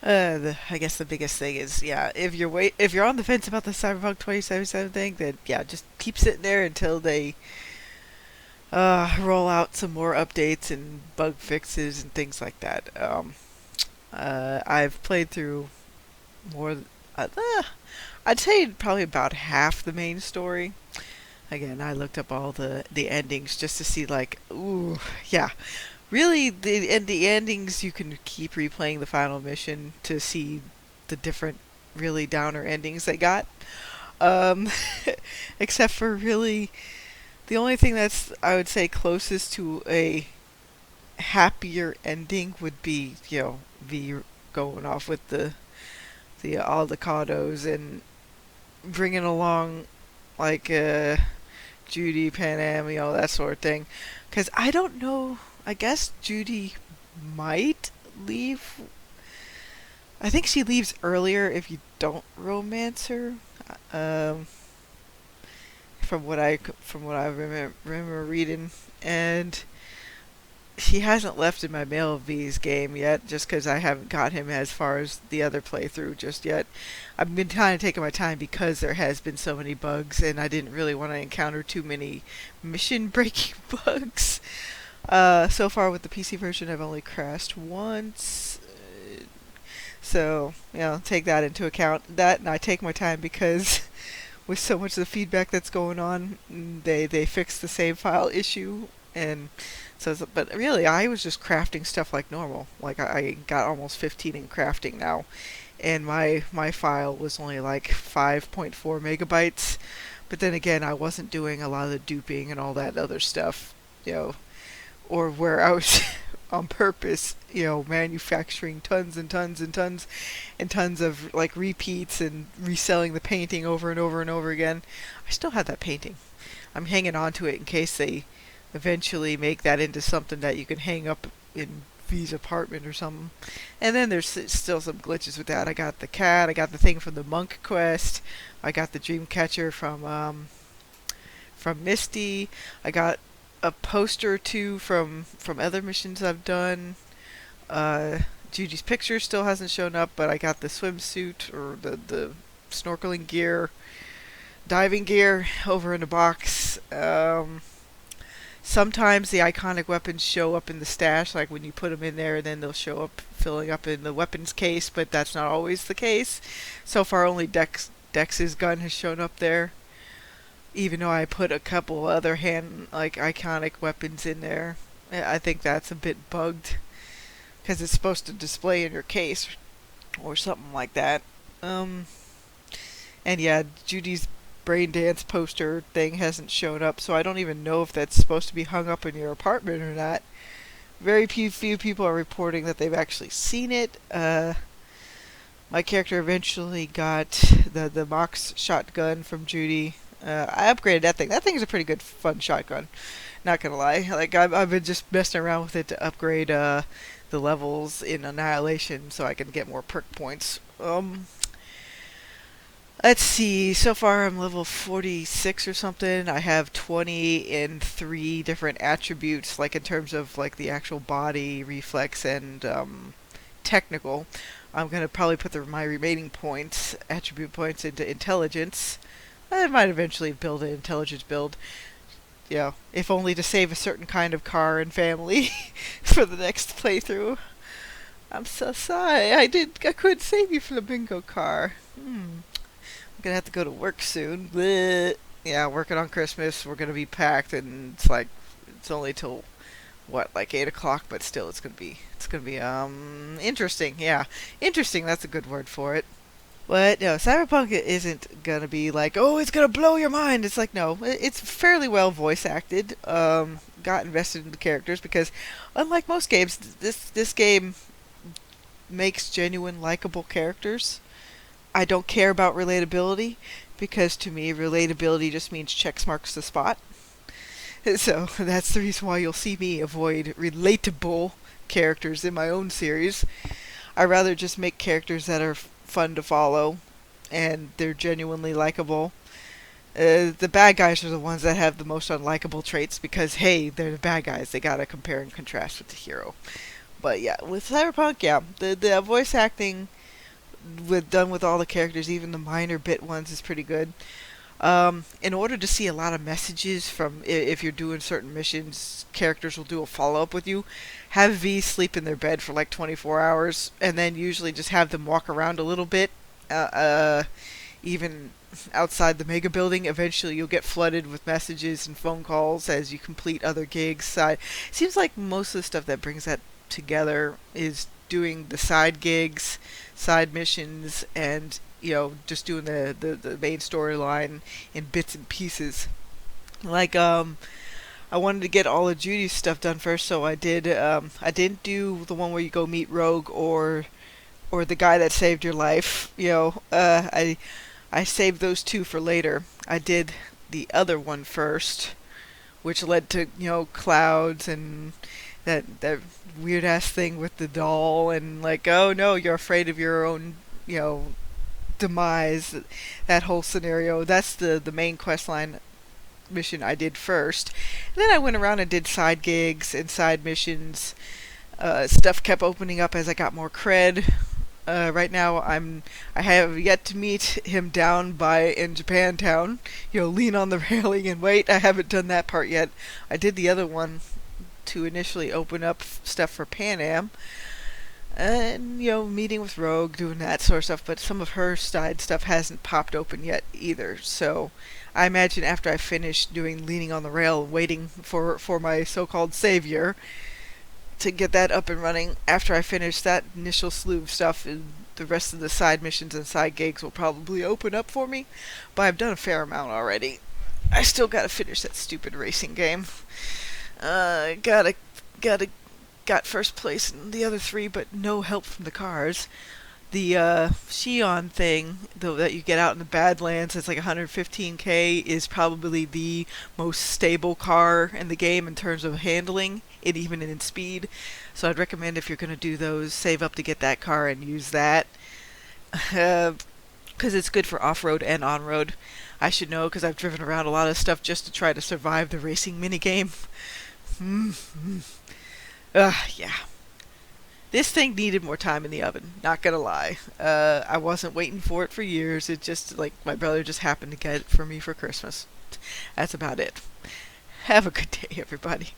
I guess the biggest thing is, yeah, if you're on the fence about the Cyberpunk 2077 thing, then yeah, just keep sitting there until they roll out some more updates and bug fixes and things like that. I've played through more. Uh, uh, I'd say probably about half the main story. Again, I looked up all the endings just to see, like, ooh, yeah, really the endings. You can keep replaying the final mission to see the different really downer endings they got. Um, except for really the only thing that's, I would say, closest to a happier ending would be, V going off with the Aldecados and bringing along like Judy, Panam, that sort of thing. Because I don't know. I guess Judy might leave. I think she leaves earlier if you don't romance her. Um, from what I remember reading, and he hasn't left in my Male V's game yet, just because I haven't got him as far as the other playthrough just yet. I've been kind of taking my time because there has been so many bugs, and I didn't really want to encounter too many mission-breaking bugs. So far with the PC version, I've only crashed once. So, take that into account. That, and I take my time because with so much of the feedback that's going on, they fixed the save file issue, and so, but really, I was just crafting stuff like normal. Like I got almost 15 in crafting now, and my file was only like 5.4 megabytes. But then again, I wasn't doing a lot of the duping and all that other stuff, or where I was on purpose, manufacturing tons and tons and tons and tons of like repeats and reselling the painting over and over and over again. I still have that painting. I'm hanging on to it in case they eventually make that into something that you can hang up in V's apartment or something. And then there's still some glitches with that. I got the cat, I got the thing from the monk quest, I got the dream catcher from Misty, I got a poster or two from other missions I've done. Judy's picture still hasn't shown up, but I got the swimsuit or the snorkeling gear, diving gear over in the box. Sometimes the iconic weapons show up in the stash, like when you put them in there, and then they'll show up filling up in the weapons case, but that's not always the case. So far, only Dex's gun has shown up there, even though I put a couple other like iconic weapons in there. I think that's a bit bugged, because it's supposed to display in your case or something like that. And yeah, Judy's brain dance poster thing hasn't shown up, so I don't even know if that's supposed to be hung up in your apartment or not. Very few people are reporting that they've actually seen it. My character eventually got the Mox shotgun from Judy. I upgraded that thing. That thing is a pretty good, fun shotgun. Not gonna lie. Like I've been just messing around with it to upgrade the levels in Annihilation so I can get more perk points. Let's see. So far, I'm level 46 or something. I have 20 in 3 different attributes, like in terms of like the actual body, reflex, and technical. I'm gonna probably put my remaining points, attribute points, into intelligence. I might eventually build an intelligence build. If only to save a certain kind of car and family for the next playthrough. I'm so sorry. I couldn't save you from the bingo car. Gonna have to go to work soon. Bleh. Yeah, working on Christmas. We're gonna be packed, and it's only till what, like 8 o'clock, but still, it's gonna be interesting. Yeah, interesting. That's a good word for it. But no, Cyberpunk isn't gonna be like, oh, it's gonna blow your mind. It's like, no, it's fairly well voice acted. Got invested in the characters because, unlike most games, this game makes genuine likable characters. I don't care about relatability because to me, relatability just means checks marks the spot. So that's the reason why you'll see me avoid relatable characters in my own series. I rather just make characters that are fun to follow and they're genuinely likable. The bad guys are the ones that have the most unlikable traits because, hey, they're the bad guys. They gotta compare and contrast with the hero. But yeah, with Cyberpunk, yeah, the voice acting with all the characters, even the minor bit ones, is pretty good. In order to see a lot of messages from if you're doing certain missions, characters will do a follow up with you. Have V sleep in their bed for like 24 hours, and then usually just have them walk around a little bit. Uh, uh, Even outside the mega building, eventually you'll get flooded with messages and phone calls as you complete other gigs. Side seems like most of the stuff that brings that together is doing the side gigs, side missions, and just doing the main storyline in bits and pieces. Like I wanted to get all of Judy's stuff done first, so I did. I didn't do the one where you go meet Rogue or the guy that saved your life. I saved those two for later. I did the other one first, which led to clouds and that weird ass thing with the doll, and like, oh no, you're afraid of your own demise. That whole scenario. That's the main quest line mission I did first. And then I went around and did side gigs and side missions. Stuff kept opening up as I got more cred. Right now, I have yet to meet him down by in Japantown. Lean on the railing and wait. I haven't done that part yet. I did the other one to initially open up stuff for Pan Am, and meeting with Rogue, doing that sort of stuff. But some of her side stuff hasn't popped open yet either. So I imagine after I finish doing leaning on the rail, waiting for my so-called savior to get that up and running, after I finish that initial slew of stuff, the rest of the side missions and side gigs will probably open up for me. But I've done a fair amount already. I still gotta finish that stupid racing game. Got first place in the other three, but no help from the cars. The Xion thing, though, that you get out in the Badlands, it's like 115k, is probably the most stable car in the game in terms of handling, and even in speed. So I'd recommend, if you're going to do those, save up to get that car and use that. Because it's good for off-road and on-road. I should know, because I've driven around a lot of stuff just to try to survive the racing minigame. Yeah. This thing needed more time in the oven, not gonna lie. I wasn't waiting for it for years. It just, like, my brother just happened to get it for me for Christmas. That's about it. Have a good day, everybody.